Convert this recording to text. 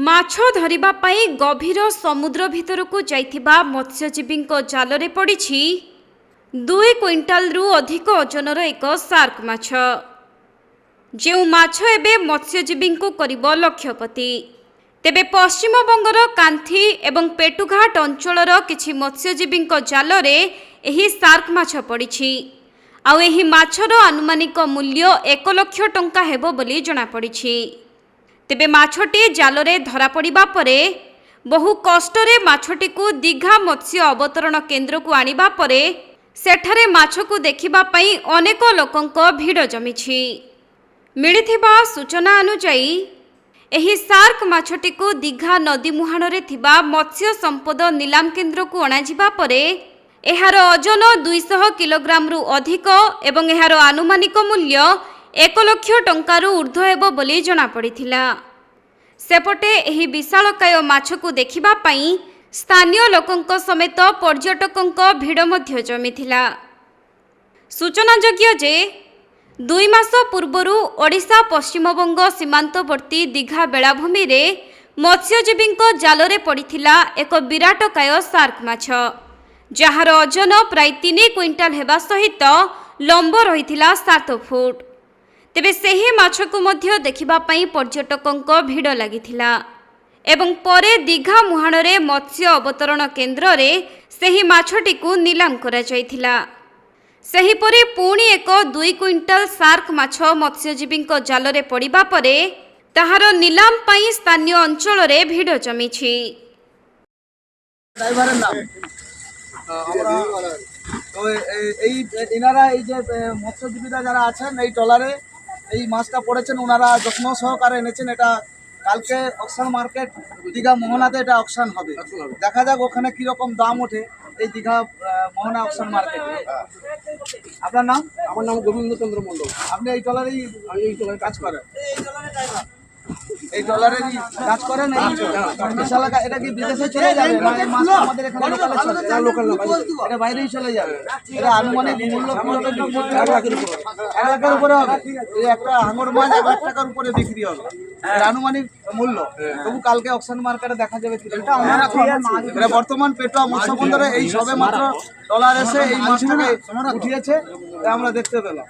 ମାଛ ଧରିବା ପାଇଁ ଗଭୀର ସମୁଦ୍ର ଭିତରକୁ ଯାଇଥିବା ମତ୍ସ୍ୟଜୀବୀଙ୍କ ଜାଲରେ ପଡ଼ିଛି 2 କ୍ୱିଣ୍ଟାଲରୁ ଅଧିକ ଓଜନର ଏକ ସାର୍କ ମାଛ। ଯେଉଁ ମାଛ ଏବେ ମତ୍ସ୍ୟଜୀବୀଙ୍କୁ କରିବ ଲକ୍ଷପତି। ତେବେ ପଶ୍ଚିମବଙ୍ଗର କାନ୍ଥି ଏବଂ ପେଟୁଘାଟ ଅଞ୍ଚଳର କିଛି ମତ୍ସ୍ୟଜୀବୀଙ୍କ ଜାଲରେ ଏହି ସାର୍କ ମାଛ ପଡ଼ିଛି। ଆଉ ଏହି ମାଛର ଆନୁମାନିକ ମୂଲ୍ୟ 1 ଲକ୍ଷ ଟଙ୍କା ହେବ ବୋଲି ଜଣାପଡ଼ିଛି। ତେବେ ମାଛଟି ଜାଲରେ ଧରାପଡ଼ିବା ପରେ ବହୁ କଷ୍ଟରେ ମାଛଟିକୁ ଦୀଘା ମତ୍ସ୍ୟ ଅବତରଣ କେନ୍ଦ୍ରକୁ ଆଣିବା ପରେ ସେଠାରେ ମାଛକୁ ଦେଖିବା ପାଇଁ ଅନେକ ଲୋକଙ୍କ ଭିଡ଼ ଜମିଛି। ମିଳିଥିବା ସୂଚନା ଅନୁଯାୟୀ ଏହି ସାର୍କ ମାଛଟିକୁ ଦୀଘା ନଦୀ ମୁହାଣରେ ଥିବା ମତ୍ସ୍ୟ ସମ୍ପଦ ନିଲାମ କେନ୍ଦ୍ରକୁ ଅଣାଯିବା ପରେ ଏହାର ଓଜନ 200 କିଲୋଗ୍ରାମରୁ ଅଧିକ ଏବଂ ଏହାର ଆନୁମାନିକ ମୂଲ୍ୟ 1 ଲକ୍ଷ ଟଙ୍କାରୁ ଉର୍ଦ୍ଧ୍ୱ ହେବ ବୋଲି ଜଣାପଡ଼ିଥିଲା। ସେପଟେ ଏହି ବିଶାଳକାୟ ମାଛକୁ ଦେଖିବା ପାଇଁ ସ୍ଥାନୀୟ ଲୋକଙ୍କ ସମେତ ପର୍ଯ୍ୟଟକଙ୍କ ଭିଡ଼ ମଧ୍ୟ ଜମିଥିଲା। ସୂଚନାଯୋଗ୍ୟ ଯେ 2 ମାସ ପୂର୍ବରୁ ଓଡ଼ିଶା ପଶ୍ଚିମବଙ୍ଗ ସୀମାନ୍ତବର୍ତ୍ତୀ ଦୀଘା ବେଳାଭୂମିରେ ମତ୍ସ୍ୟଜୀବୀଙ୍କ ଜାଲରେ ପଡ଼ିଥିଲା ଏକ ବିରାଟକାୟ ସାର୍କ ମାଛ, ଯାହାର ଓଜନ ପ୍ରାୟ 3 କ୍ୱିଣ୍ଟାଲ ହେବା ସହିତ ଲମ୍ବ ରହିଥିଲା 7 ଫୁଟ। ତେବେ ସେହି ମାଛକୁ ମଧ୍ୟ ଦେଖିବା ପାଇଁ ପର୍ଯ୍ୟଟକଙ୍କ ଭିଡ଼ ଲାଗିଥିଲା ଏବଂ ପରେ ଦୀଘା ମୁହାଣରେ ମତ୍ସ୍ୟ ଅବତରଣ କେନ୍ଦ୍ରରେ ସେହି ମାଛଟିକୁ ନିଲାମ କରାଯାଇଥିଲା। ସେହିପରି ପୁଣି ଏକ 2 କ୍ୱିଣ୍ଟାଲ ସାର୍କ ମାଛ ମତ୍ସ୍ୟଜୀବୀଙ୍କ ଜାଲରେ ପଡ଼ିବା ପରେ ତାହାର ନିଲାମ ପାଇଁ ସ୍ଥାନୀୟ ଅଞ୍ଚଳରେ ଭିଡ଼ ଜମିଛି। এনারা এই যে মৎস্যজীবীরা যারা আছেন এই ট্রলারে এই মাছটা পড়েছেন, ওনারা যত্ন সহকারে এনেছেন। এটা কালকে অকশন মার্কেট দীঘা মোহনাতে এটা অকশন হবে। দেখা যাক ওখানে কিরকম দাম ওঠে এই দীঘা মোহনা অকশন মার্কেটে। আপনার নাম? আমার নাম গোবিন্দ চন্দ্র মন্ডল। আপনি এই ট্রলারেই এই ট্রলারে কাজ করেন? এই ট্রলারের কাজ করেন? বিশাল এটা কি বিদেশে চলে যাবে না এই মাছ আমাদের এখানে লোকালে চলে? লোকাল না, এটা বাইরেই চলে যাবে। এটা আনুমানিক মূল্য কি হবে? 1 লাখের উপরে। 1 লাখের উপরে হবে। এই একটা হাঙর মাছ 1 লাখ টাকার উপরে বিক্রি হবে। এর আনুমানিক মূল্য। তবু কালকে অকশন মার্কেটে দেখা যাবে। এটা বর্তমান পেটুয়া মৎস্য বন্দরে এই সবে মাত্র ট্রলার এসে এই মাছটাকে উঠিয়েছে, আমরা দেখতে পেলাম।